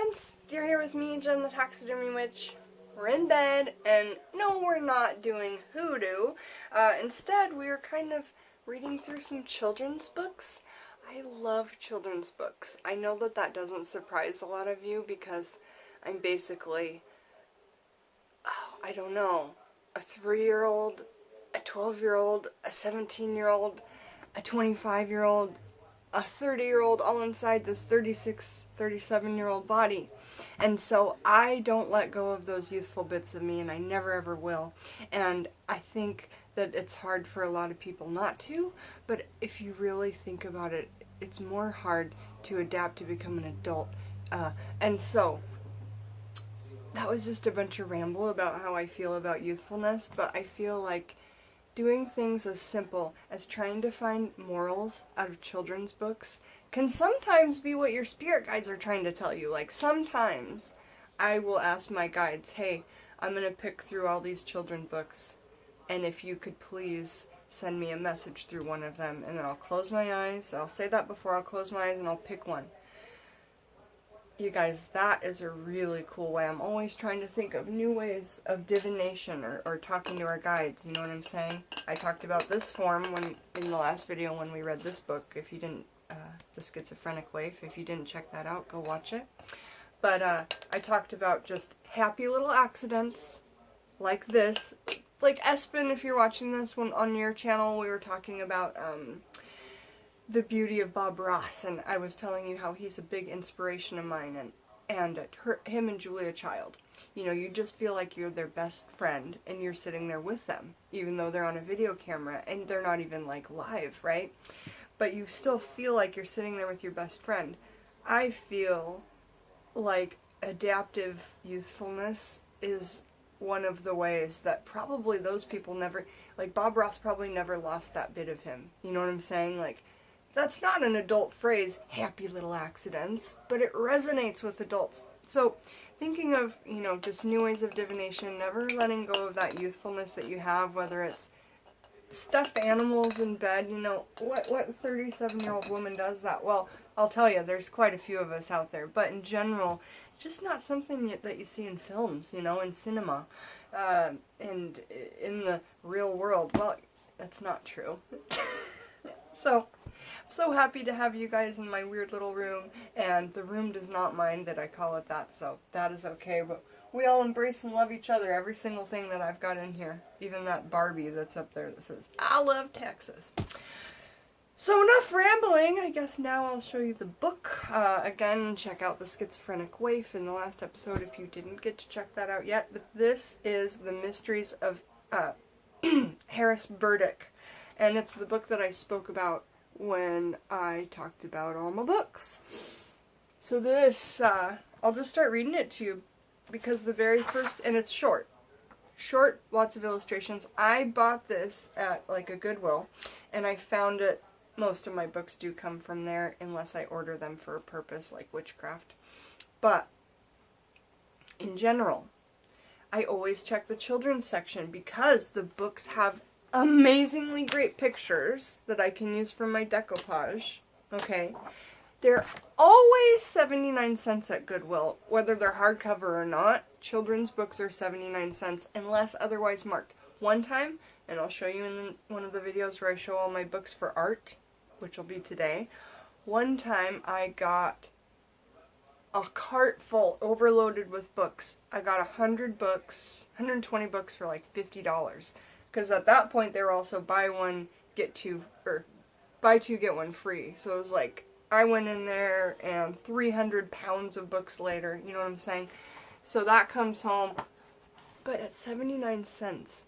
friends, you're here with me, Jen the Taxidermy Witch. We're in bed, and no, we're not doing hoodoo. Instead, we are kind of reading through some children's books. I love children's books. I know that that doesn't surprise a lot of you because I'm basically, I don't know, a 3-year-old, a 12-year-old, a 17-year-old, a 25-year-old, a 30-year-old all inside this 36, 37-year-old body. And so I don't let go of those youthful bits of me, and I never ever will. And I think that it's hard for a lot of people not to, but if you really think about it, it's more hard to adapt to become an adult. And so that was just a bunch of ramble about how I feel about youthfulness, but I feel like doing things as simple as trying to find morals out of children's books can sometimes be what your spirit guides are trying to tell you. Like, sometimes I will ask my guides, hey, I'm going to pick through all these children's books, and if you could please send me a message through one of them. And then I'll close my eyes. I'll say that before I'll close my eyes, and I'll pick one. You guys, that is a really cool way. I'm always trying to think of new ways of divination or talking to our guides, you know what I'm saying? I talked about this form in the last video when we read this book. If you didn't, The Schizophrenic Waif, if you didn't check that out, go watch it. But I talked about just happy little accidents like this. Like Espen, if you're watching this one on your channel, we were talking about the beauty of Bob Ross, and I was telling you how he's a big inspiration of mine, and him and Julia Child. You know, you just feel like you're their best friend, and you're sitting there with them, even though they're on a video camera, and they're not even, like, live, right? But you still feel like you're sitting there with your best friend. I feel like adaptive youthfulness is one of the ways that probably those people never, like Bob Ross probably never lost that bit of him. You know what I'm saying? Like, that's not an adult phrase, happy little accidents, but it resonates with adults. So, thinking of, you know, just new ways of divination, never letting go of that youthfulness that you have, whether it's stuffed animals in bed, you know, what 37-year-old woman does that? Well, I'll tell you, there's quite a few of us out there, but in general, just not something that you see in films, you know, in cinema, and in the real world. Well, that's not true. So, I'm so happy to have you guys in my weird little room, and the room does not mind that I call it that, so that is okay, but we all embrace and love each other, every single thing that I've got in here, even that Barbie that's up there that says, I love Texas. So enough rambling, I guess now I'll show you the book. Again, check out The Schizophrenic Waif in the last episode if you didn't get to check that out yet, but this is The Mysteries of Harris Burdick. And it's the book that I spoke about when I talked about all my books. So this, I'll just start reading it to you, because the very first, and it's short. Short, lots of illustrations. I bought this at, like, a Goodwill, and I found it, most of my books do come from there, unless I order them for a purpose, like witchcraft. But, in general, I always check the children's section, because the books have amazingly great pictures that I can use for my decoupage, okay? They're always 79 cents at Goodwill, whether they're hardcover or not. Children's books are 79 cents unless otherwise marked. One time, and I'll show you in one of the videos where I show all my books for art, which will be today, one time I got a cart full, overloaded with books. I got 100 books, 120 books for like $50. Because at that point they were also buy two, get one free. So it was like, I went in there and 300 pounds of books later, you know what I'm saying? So that comes home, but at 79 cents,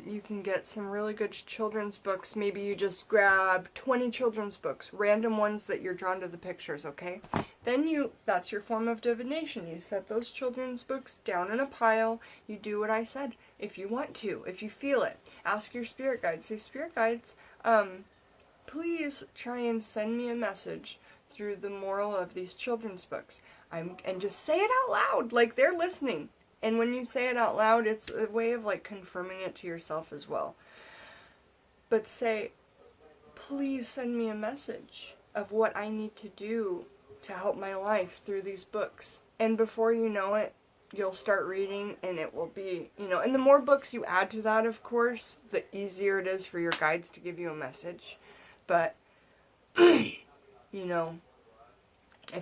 you can get some really good children's books. Maybe you just grab 20 children's books, random ones that you're drawn to the pictures, okay? Then that's your form of divination. You set those children's books down in a pile. You do what I said. If you want to, if you feel it, ask your spirit guides. Say, spirit guides, please try and send me a message through the moral of these children's books. And just say it out loud, like they're listening. And when you say it out loud, it's a way of like confirming it to yourself as well. But say, please send me a message of what I need to do to help my life through these books. And before you know it, you'll start reading, and it will be, and the more books you add to that, of course, the easier it is for your guides to give you a message. But, if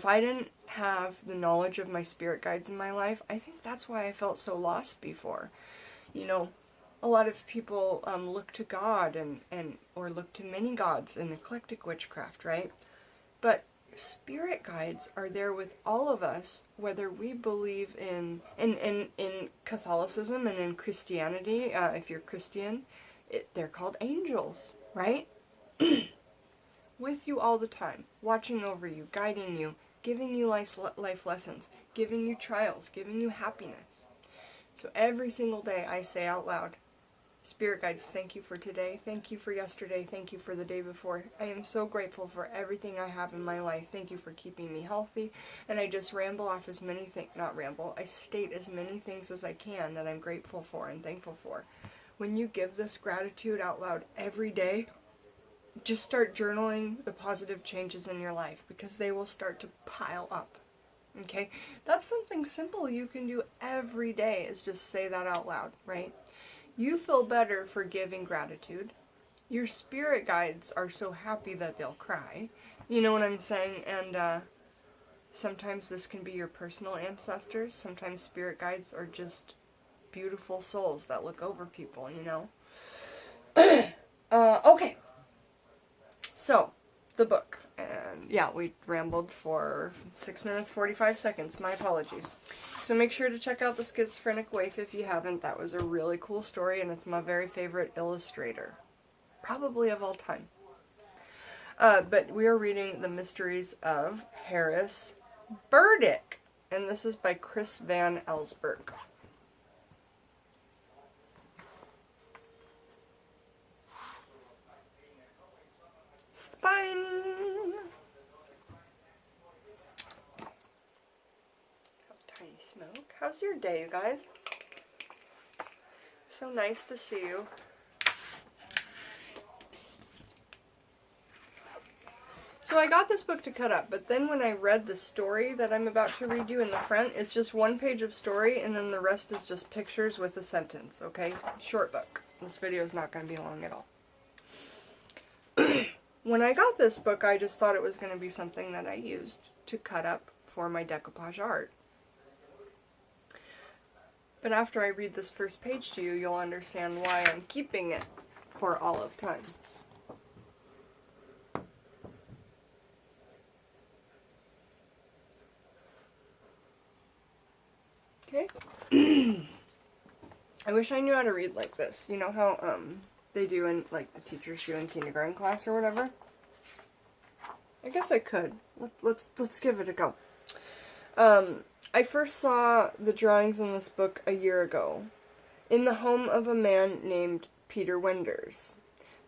I didn't have the knowledge of my spirit guides in my life, I think that's why I felt so lost before. A lot of people look to God or look to many gods in eclectic witchcraft, right? But spirit guides are there with all of us, whether we believe in Catholicism and in Christianity. If you're Christian, they're called angels, right? With you all the time, watching over you, guiding you, giving you life lessons, giving you trials, giving you happiness. So every single day I say out loud, Spirit guides, thank you for today, thank you for yesterday, thank you for the day before. I am so grateful for everything I have in my life. Thank you for keeping me healthy. And I just ramble off as many things, not ramble, I state as many things as I can that I'm grateful for and thankful for. When you give this gratitude out loud every day, just start journaling the positive changes in your life, because they will start to pile up. Okay? That's something simple you can do every day, is just say that out loud, right? You feel better for giving gratitude. Your spirit guides are so happy that they'll cry. You know what I'm saying? And sometimes this can be your personal ancestors. Sometimes spirit guides are just beautiful souls that look over people, Okay. So, the book. And yeah, we rambled for 6 minutes, 45 seconds. My apologies. So make sure to check out The Schizophrenic Waif if you haven't. That was a really cool story, and it's my very favorite illustrator. Probably of all time. But we are reading The Mysteries of Harris Burdick. And this is by Chris Van Allsburg. Spine. Tiny smoke. How's your day, you guys? So nice to see you. So I got this book to cut up, but then when I read the story that I'm about to read you in the front, it's just one page of story, and then the rest is just pictures with a sentence, okay? Short book. This video is not going to be long at all. When I got this book, I just thought it was going to be something that I used to cut up for my decoupage art. But after I read this first page to you, you'll understand why I'm keeping it for all of time. Okay? I wish I knew how to read like this. You know how, they do in, like, the teachers do in kindergarten class or whatever? I guess I could. Let's give it a go. I first saw the drawings in this book a year ago, in the home of a man named Peter Wenders.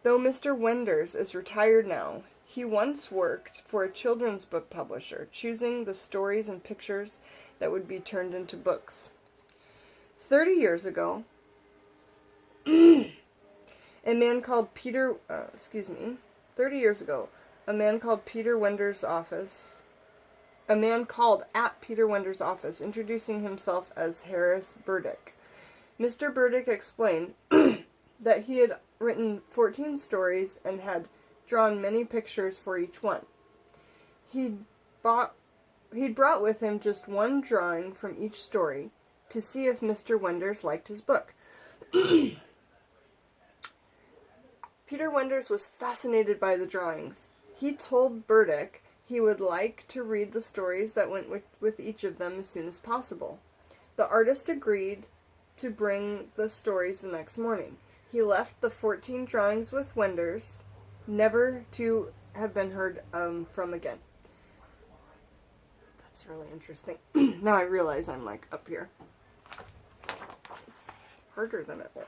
Though Mr. Wenders is retired now, he once worked for a children's book publisher, choosing the stories and pictures that would be turned into books. 30 years ago, a man called Peter, 30 years ago, a man called Peter Wenders' office, a man called at Peter Wenders' office, introducing himself as Harris Burdick. Mr. Burdick explained that he had written 14 stories and had drawn many pictures for each one. He'd brought with him just one drawing from each story to see if Mr. Wenders liked his book. Peter Wenders was fascinated by the drawings. He told Burdick he would like to read the stories that went with each of them as soon as possible. The artist agreed to bring the stories the next morning. He left the 14 drawings with Wenders, never to have been heard from again. That's really interesting. Now I realize I'm like up here. It's harder than it looks.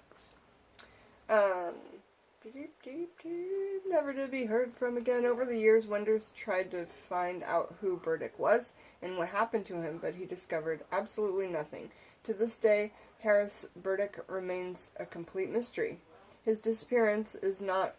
Never to be heard from again. Over the years, Wenders tried to find out who Burdick was and what happened to him, but he discovered absolutely nothing. To this day, Harris Burdick remains a complete mystery. His disappearance is not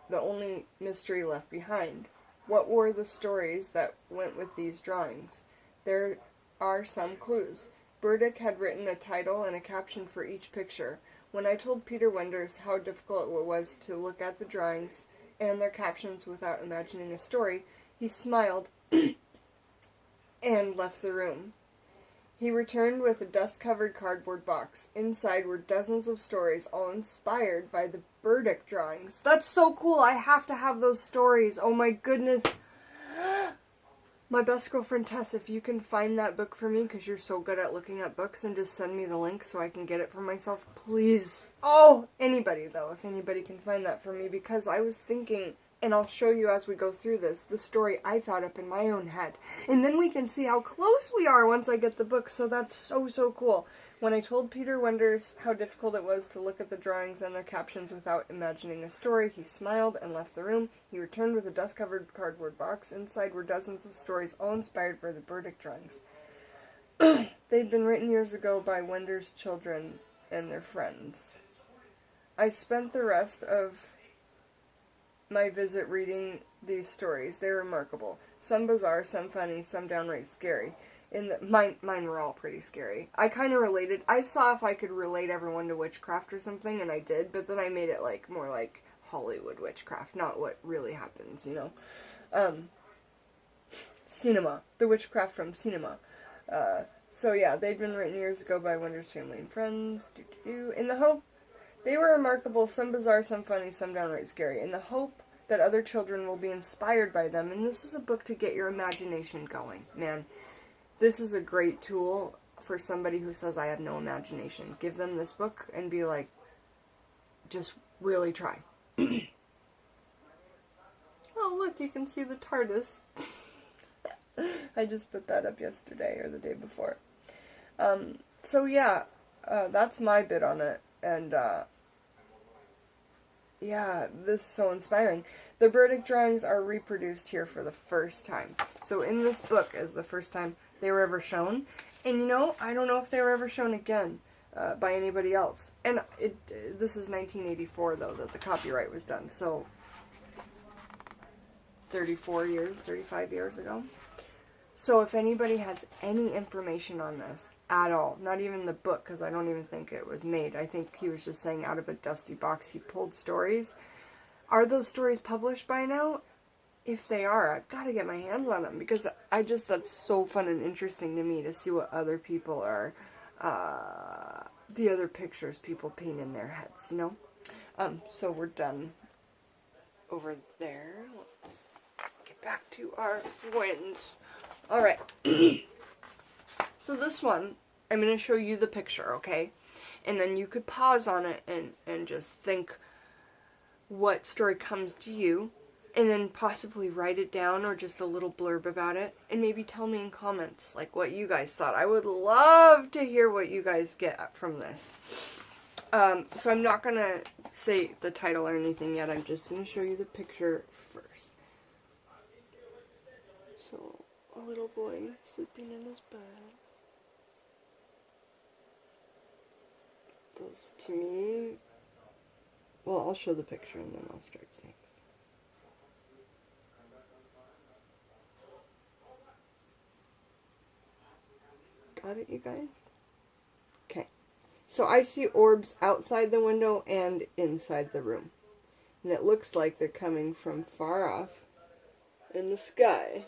the only mystery left behind. What were the stories that went with these drawings? There are some clues. Burdick had written a title and a caption for each picture. When I told Peter Wenders how difficult it was to look at the drawings and their captions without imagining a story, he smiled and left the room. He returned with a dust-covered cardboard box. Inside were dozens of stories, all inspired by the Burdick drawings. That's so cool! I have to have those stories! Oh my goodness! My best girlfriend Tess, if you can find that book for me, because you're so good at looking at books, and just send me the link so I can get it for myself, please. Oh, anybody though, if anybody can find that for me, because I was thinking, and I'll show you as we go through this, the story I thought up in my own head. And then we can see how close we are once I get the book, so that's so cool. When I told Peter Wenders how difficult it was to look at the drawings and their captions without imagining a story, he smiled and left the room. He returned with a dust-covered cardboard box. Inside were dozens of stories, all inspired by the Burdick drawings. They'd been written years ago by Wenders' children and their friends. I spent the rest of my visit reading these stories. They're remarkable. Some bizarre, some funny, some downright scary. Mine were all pretty scary. I kind of related. I saw if I could relate everyone to witchcraft or something, and I did, but then I made it more like Hollywood witchcraft, not what really happens, you know. Cinema. The witchcraft from cinema. So yeah, they'd been written years ago by Wenders' family and friends. In the hope, they were remarkable, some bizarre, some funny, some downright scary. In the hope that other children will be inspired by them, and this is a book to get your imagination going, man. This is a great tool for somebody who says, I have no imagination. Give them this book and be like, just really try. Oh, look, you can see the TARDIS. I just put that up yesterday or the day before. So yeah, that's my bit on it. And, yeah, this is so inspiring. The Burdick drawings are reproduced here for the first time. So in this book is the first time they were ever shown. And you know, I don't know if they were ever shown again by anybody else. And this is 1984, though, that the copyright was done. So 35 years ago. So if anybody has any information on this at all, not even the book, because I don't even think it was made. I think he was just saying out of a dusty box he pulled stories. Are those stories published by now? If they are, I've got to get my hands on them, because that's so fun and interesting to me to see what other people are, the other pictures people paint in their heads, you know? So we're done over there. Let's get back to our friends. Alright. So this one, I'm going to show you the picture, okay? And then you could pause on it and just think what story comes to you, and then possibly write it down or just a little blurb about it, and maybe tell me in comments like what you guys thought. I would love to hear what you guys get from this. So I'm not going to say the title or anything yet. I'm just going to show you the picture first. So, a little boy sleeping in his bed. Those to me... Well, I'll show the picture and then I'll start saying stuff. Got it, you guys? Okay. So I see orbs outside the window and inside the room. And it looks like they're coming from far off in the sky,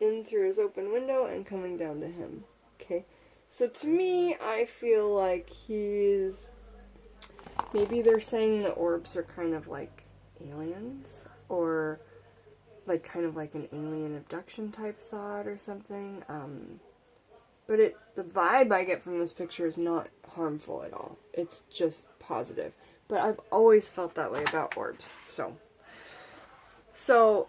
in through his open window and coming down to him. Okay. So to me, I feel like he's... Maybe they're saying the orbs are kind of like aliens, or like kind of like an alien abduction type thought or something. But the vibe I get from this picture is not harmful at all. It's just positive. But I've always felt that way about orbs. So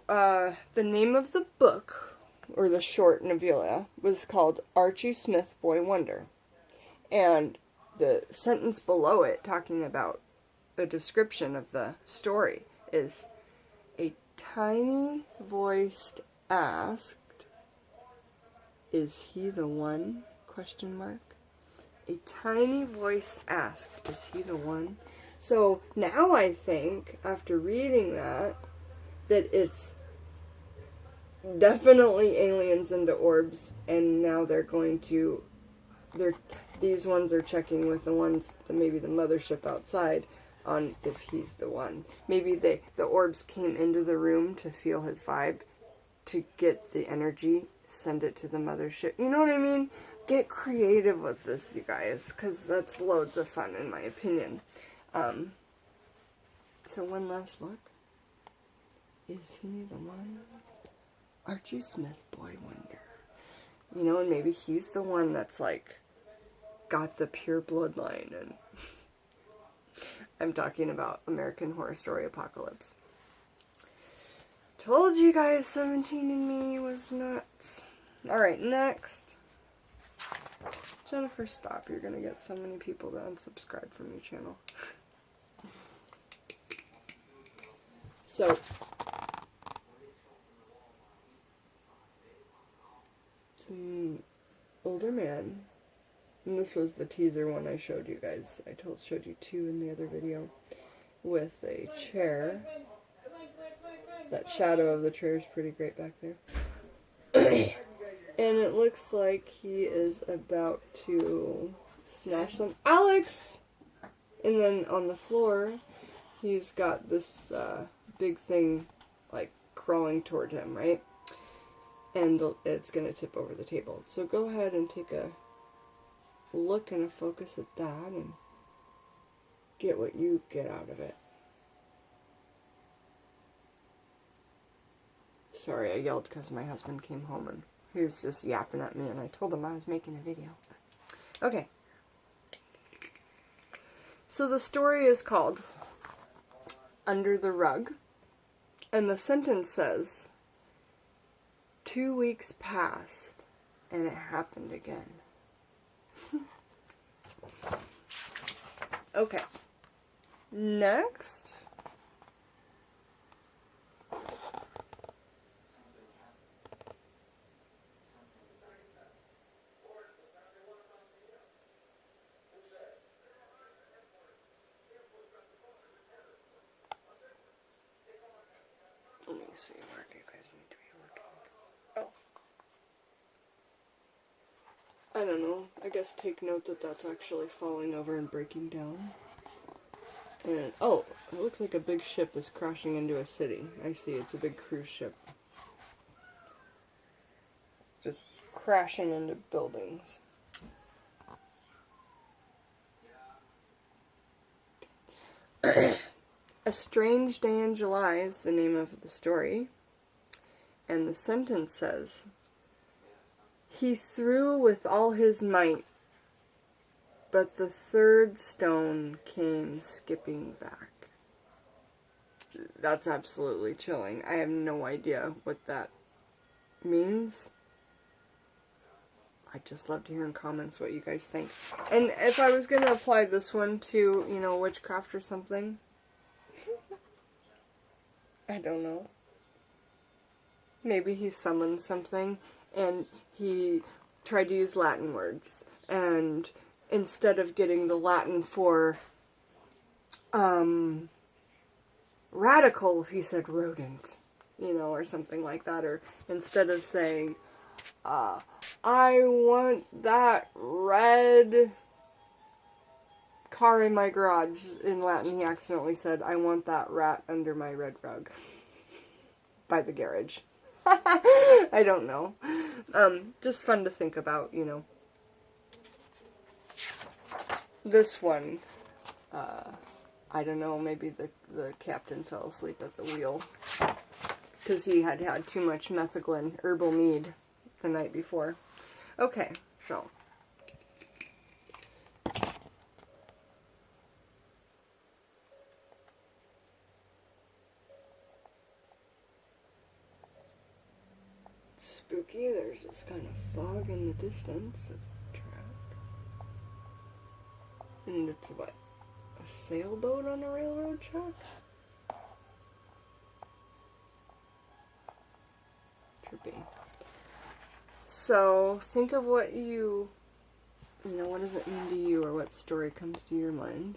the name of the book, or the short novella, was called Archie Smith Boy Wonder. And the sentence below it, talking about a description of the story, is a tiny voiced asked, "Is he the one?" Question mark. A tiny voice asked, "Is he the one?" So now I think, after reading that it's definitely aliens into orbs, and now these ones are checking with the ones, maybe the mothership outside, on if he's the one. Maybe the orbs came into the room to feel his vibe, to get the energy, send it to the mothership. You know what I mean? Get creative with this, you guys, because that's loads of fun, in my opinion. So one last look. Is he the one? Archie Smith, boy wonder. You know, and maybe he's the one that's like got the pure bloodline. And I'm talking about American Horror Story Apocalypse. Told you guys 17andMe was nuts. Alright, next. Jennifer, stop. You're gonna get so many people to unsubscribe from your channel. So, some older man, and this was the teaser one I showed you guys. I showed you two in the other video, with a chair. That shadow of the chair is pretty great back there. And it looks like he is about to smash some... Alex! And then on the floor, he's got this big thing, like, crawling toward him, right? And it's going to tip over the table. So go ahead and take a look and a focus at that and get what you get out of it. Sorry, I yelled because my husband came home and he was just yapping at me, and I told him I was making a video. Okay. So the story is called Under the Rug, and the sentence says, 2 weeks passed, and it happened again. Okay. Next. Let me see, where do you guys need to be looking? Oh. I don't know. I guess take note that that's actually falling over and breaking down. And, oh, it looks like a big ship is crashing into a city. I see, it's a big cruise ship. Just crashing into buildings. A Strange Day in July is the name of the story. And the sentence says, he threw with all his might, but the third stone came skipping back. That's absolutely chilling. I have no idea what that means. I'd just love to hear in comments what you guys think. And if I was going to apply this one to, you know, witchcraft or something, I don't know. Maybe he summoned something and he tried to use Latin words, and instead of getting the Latin for radical, he said rodent, you know, or something like that. Or instead of saying, I want that red car in my garage, in Latin he accidentally said, I want that rat under my red rug by the garage. I don't know. Just fun to think about, you know. This one, I don't know, maybe the captain fell asleep at the wheel because he had had too much metheglin herbal mead the night before. Okay, so spooky. There's this kind of fog in the distance of the track. And it's what? A sailboat on a railroad track? Trippy. So, think of what you know, what does it mean to you, or what story comes to your mind?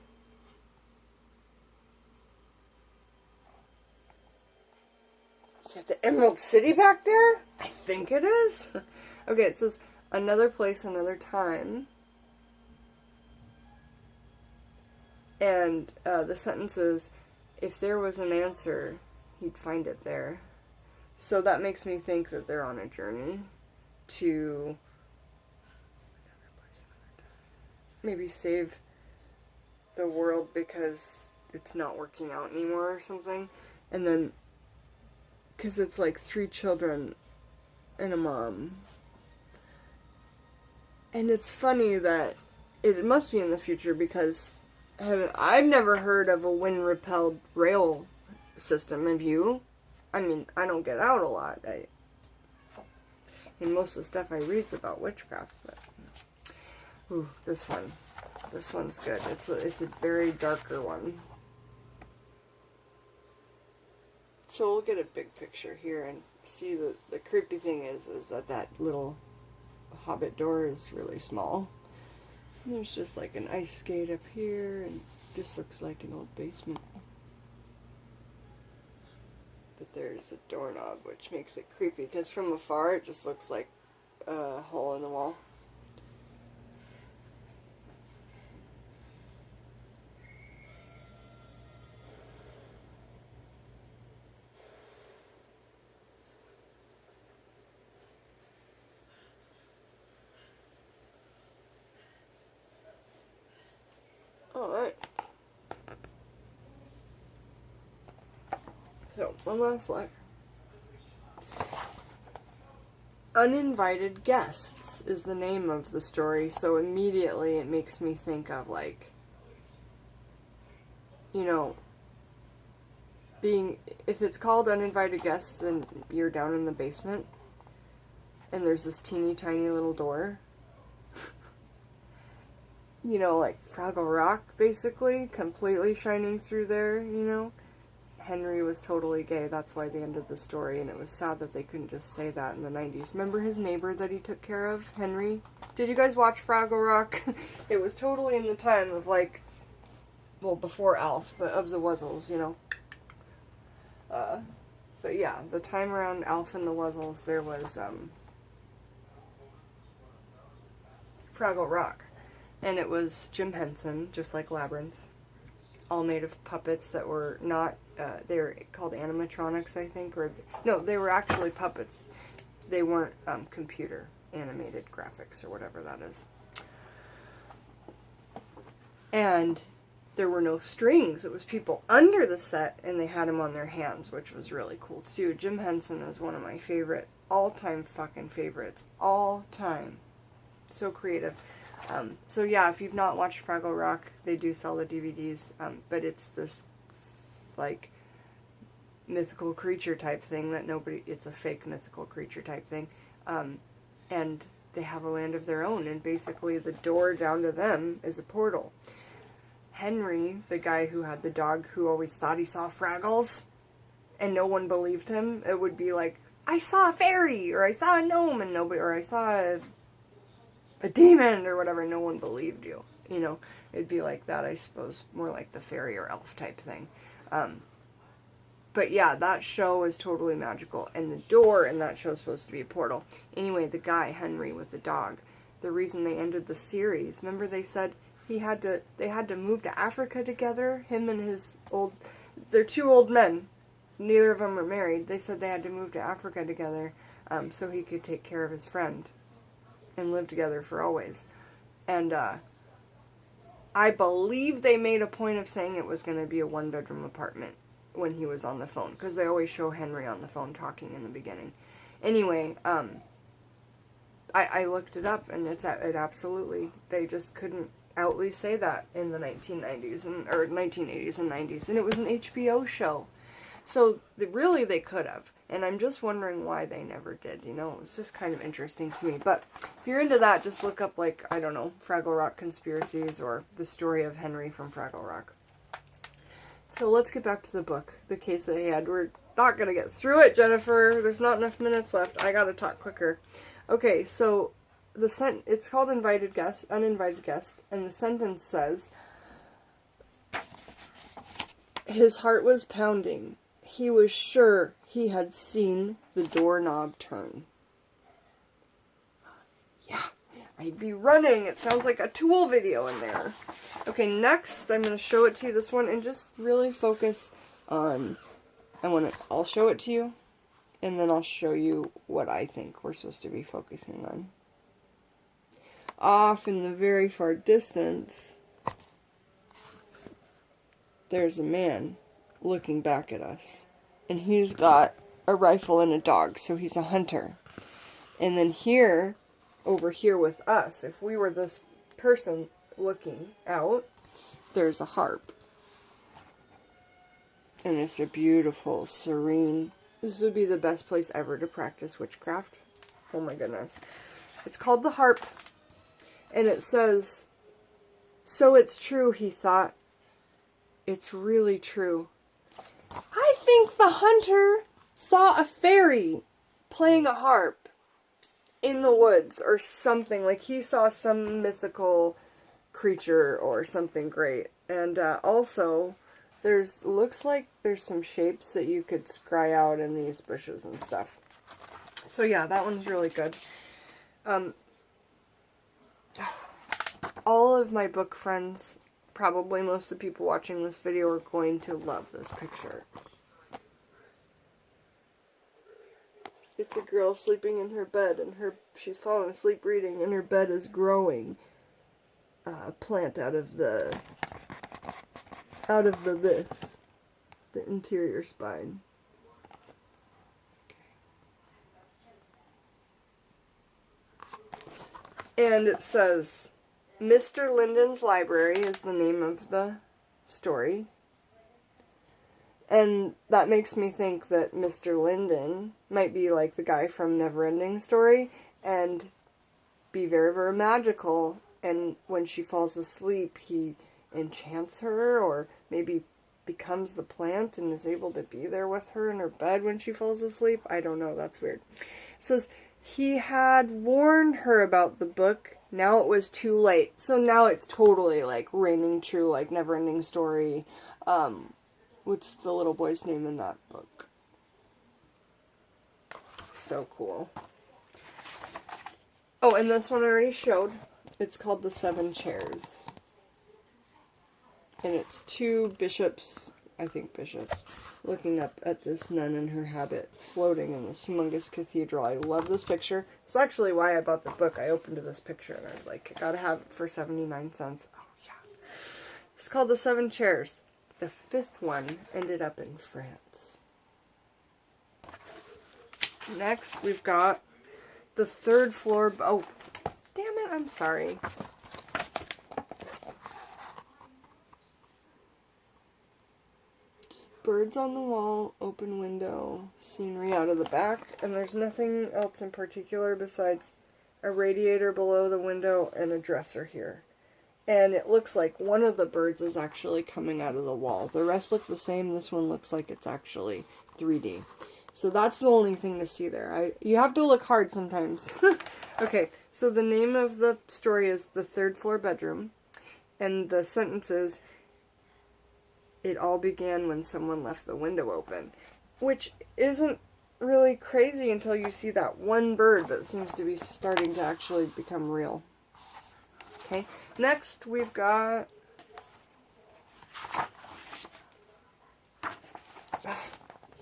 Is that the Emerald City back there? I think it is. Okay, it says, another place, another time. And the sentence is, if there was an answer, he'd find it there. So that makes me think that they're on a journey to maybe save the world because it's not working out anymore or something. And then, because it's like 3 children and a mom. And it's funny that it must be in the future because I've never heard of a wind-repelled rail system. Have you? I mean, I don't get out a lot. And most of the stuff I read's about witchcraft. But, ooh, this one. This one's good. It's a very darker one. So we'll get a big picture here and see the creepy thing is that little hobbit door is really small. And there's just like an ice skate up here, and this looks like an old basement. But there's a doorknob, which makes it creepy, because from afar it just looks like a hole in the wall. Alright. So, one last letter. Uninvited Guests is the name of the story, so immediately it makes me think of, like, you know, if it's called Uninvited Guests and you're down in the basement, and there's this teeny tiny little door, you know, like Fraggle Rock, basically, completely shining through there, you know. Henry was totally gay, that's why they ended the story, and it was sad that they couldn't just say that in the 90s. Remember his neighbor that he took care of, Henry? Did you guys watch Fraggle Rock? It was totally in the time of, like, well, before Alf, but of the Wuzzles, you know. But yeah, the time around Alf and the Wuzzles, there was, Fraggle Rock. And it was Jim Henson, just like Labyrinth, all made of puppets that were not, they were called animatronics, I think, or, no, they were actually puppets. They weren't computer animated graphics or whatever that is. And there were no strings. It was people under the set, and they had them on their hands, which was really cool, too. Jim Henson is one of my favorite, all-time fucking favorites. All time. So creative. So yeah, if you've not watched Fraggle Rock, they do sell the DVDs, but it's this, like, mythical creature type thing that it's a fake mythical creature type thing, and they have a land of their own, and basically the door down to them is a portal. Henry, the guy who had the dog who always thought he saw Fraggles, and no one believed him, it would be like, I saw a fairy, or I saw a gnome, and nobody, or I saw a demon, or whatever, no one believed you. You know, it'd be like that, I suppose, more like the fairy or elf type thing. But yeah, that show is totally magical, and the door in that show is supposed to be a portal. Anyway, the guy, Henry, with the dog, the reason they ended the series, remember they said they had to move to Africa together, him and they're 2 old men, neither of them were married, they said they had to move to Africa together, so he could take care of his friend, and live together for always. And, I believe they made a point of saying it was going to be a 1-bedroom apartment when he was on the phone, because they always show Henry on the phone talking in the beginning. Anyway, I looked it up, and it absolutely, they just couldn't outly say that in the 1990s, or 1980s and 90s, and it was an HBO show. So, really, they could have. And I'm just wondering why they never did, you know? It's just kind of interesting to me. But if you're into that, just look up, like, I don't know, Fraggle Rock Conspiracies or the story of Henry from Fraggle Rock. So let's get back to the book, The Case at Hand. We're not going to get through it, Jennifer. There's not enough minutes left. I got to talk quicker. Okay, so it's called Uninvited Guest, and the sentence says, his heart was pounding. He was sure he had seen the doorknob turn. Yeah, I'd be running. It sounds like a Tool video in there. Okay, next I'm going to show it to you, this one, and just really focus on, I'll show it to you, and then I'll show you what I think we're supposed to be focusing on. Off in the very far distance, there's a man looking back at us. And he's got a rifle and a dog, so he's a hunter. And then here, over here with us, if we were this person looking out, there's a harp. And it's a beautiful, serene, this would be the best place ever to practice witchcraft. Oh my goodness. It's called the harp. And it says, "So it's true," he thought. It's really true. I think the hunter saw a fairy playing a harp in the woods or something. Like he saw some mythical creature or something great. And also, looks like there's some shapes that you could scry out in these bushes and stuff. So yeah, that one's really good. All of my book friends, probably most of the people watching this video, are going to love this picture. It's a girl sleeping in her bed, and she's falling asleep reading, and her bed is growing a plant out of the interior spine. And it says, Mr. Linden's Library is the name of the story. And that makes me think that Mr. Linden might be like the guy from Neverending Story and be very, very magical. And when she falls asleep, he enchants her, or maybe becomes the plant and is able to be there with her in her bed when she falls asleep. I don't know, that's weird. It says, he had warned her about the book. Now it was too late. So now it's totally like reigning true, like Neverending Story. What's the little boy's name in that book? So cool. Oh, and this one I already showed. It's called The Seven Chairs. And it's two bishops, I think bishops, looking up at this nun in her habit, floating in this humongous cathedral. I love this picture. It's actually why I bought the book. I opened to this picture and I was like, I gotta have it for 79 cents. Oh, yeah. It's called The Seven Chairs. The fifth one ended up in France. Next, we've got the third floor. Oh, damn it, I'm sorry. Birds on the wall, open window, scenery out of the back, and there's nothing else in particular besides a radiator below the window and a dresser here. And it looks like one of the birds is actually coming out of the wall. The rest look the same. This one looks like it's actually 3D. So that's the only thing to see there. You have to look hard sometimes. Okay, so the name of the story is The Third Floor Bedroom, and the sentence is, it all began when someone left the window open, which isn't really crazy until you see that one bird that seems to be starting to actually become real. Okay, next we've got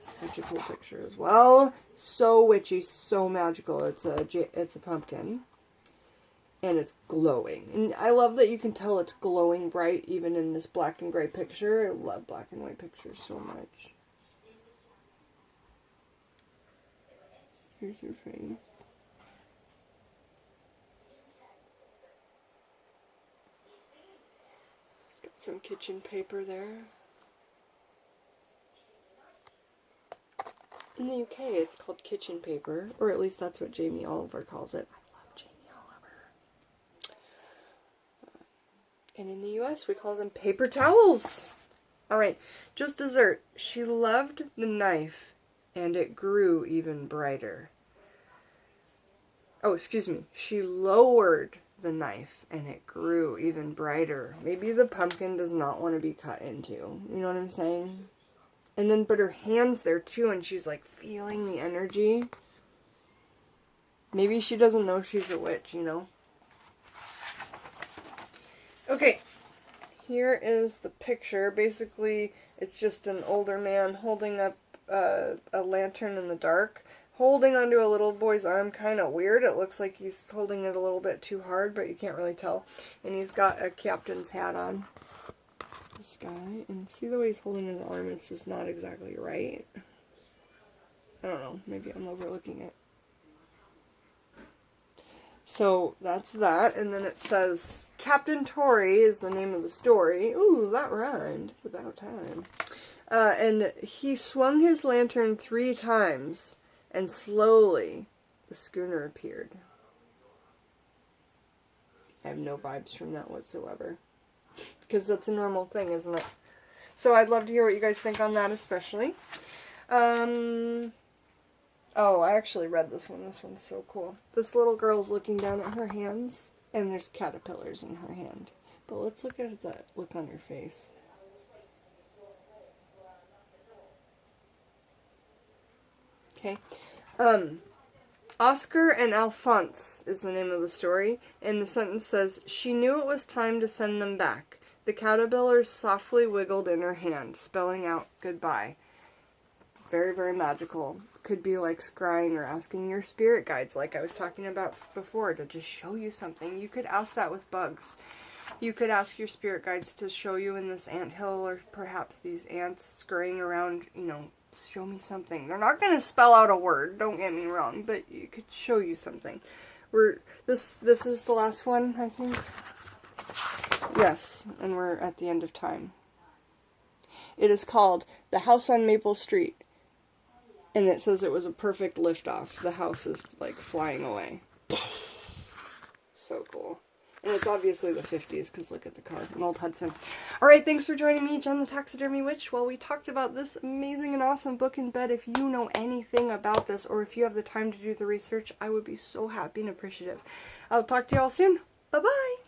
such a cool picture as well. So witchy, so magical. It's a pumpkin. And it's glowing. And I love that you can tell it's glowing bright even in this black and gray picture. I love black and white pictures so much. Here's your face. It's got some kitchen paper there. In the UK it's called kitchen paper, or at least that's what Jamie Oliver calls it. And in the US, we call them paper towels. Alright, just dessert. She loved the knife, and it grew even brighter. Oh, excuse me. She lowered the knife, and it grew even brighter. Maybe the pumpkin does not want to be cut into. You know what I'm saying? And then, but her hand's there too, and she's like feeling the energy. Maybe she doesn't know she's a witch, you know? Okay, here is the picture. Basically, it's just an older man holding up a lantern in the dark, holding onto a little boy's arm. Kind of weird. It looks like he's holding it a little bit too hard, but you can't really tell. And he's got a captain's hat on. This guy, and see the way he's holding his arm, it's just not exactly right. I don't know, maybe I'm overlooking it. So that's that, and then it says Captain Tory is the name of the story. Ooh, that rhymed. It's about time. And he swung his lantern 3 times, and slowly the schooner appeared. I have no vibes from that whatsoever. Because that's a normal thing, isn't it? So I'd love to hear what you guys think on that especially. Oh, I actually read this one. This one's so cool. This little girl's looking down at her hands, and there's caterpillars in her hand. But let's look at that look on her face. Okay. Oscar and Alphonse is the name of the story, and the sentence says, she knew it was time to send them back. The caterpillars softly wiggled in her hand, spelling out goodbye. Very, very magical. Could be like scrying or asking your spirit guides, like I was talking about before, to just show you something. You could ask that with bugs. You could ask your spirit guides to show you in this anthill, or perhaps these ants scurrying around, you know, show me something. They're not going to spell out a word, don't get me wrong, but you could show you something. This is the last one, I think. Yes, and we're at the end of time. It is called The House on Maple Street. And it says it was a perfect liftoff. The house is like flying away. So cool. And it's obviously the 50s, because look at the car. An old Hudson. Alright, thanks for joining me, Jen the Taxidermy Witch, while we talked about this amazing and awesome book in bed. If you know anything about this, or if you have the time to do the research, I would be so happy and appreciative. I'll talk to you all soon. Bye-bye!